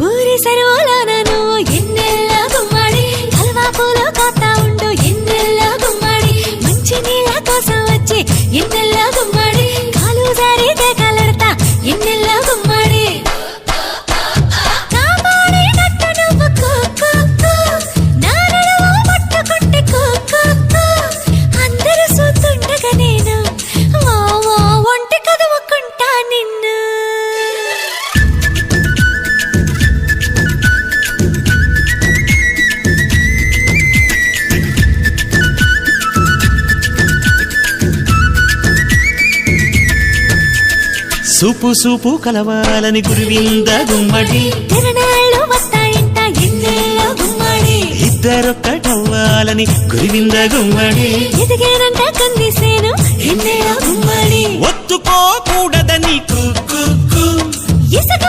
ఊరి సరువులను ఎన్నెల్ల గుమ్మడి హల్వా పూలు కాతా ఉండు ఎన్నెల్ల గుమ్మడి మంచి నీళ్ళ కోసం వచ్చి ఎన్నెల్ల గుమ్మడి కాలు జారితే కలడతా ఎన్నెల్ల గుమ్మడి సూపు సూపు కలవాలని గురువింద గుమ్మడి తిరణాళ్ళు వస్తాయంట ఎన్నెల్ల గుమ్మడి ఇద్దరొక్కటవ్వాలని గురువింద గుమ్మడి ఎదిగేనంట కందిసేను ఎన్నెల్ల గుమ్మడి ఒత్తుకోకూడదని ఇసుక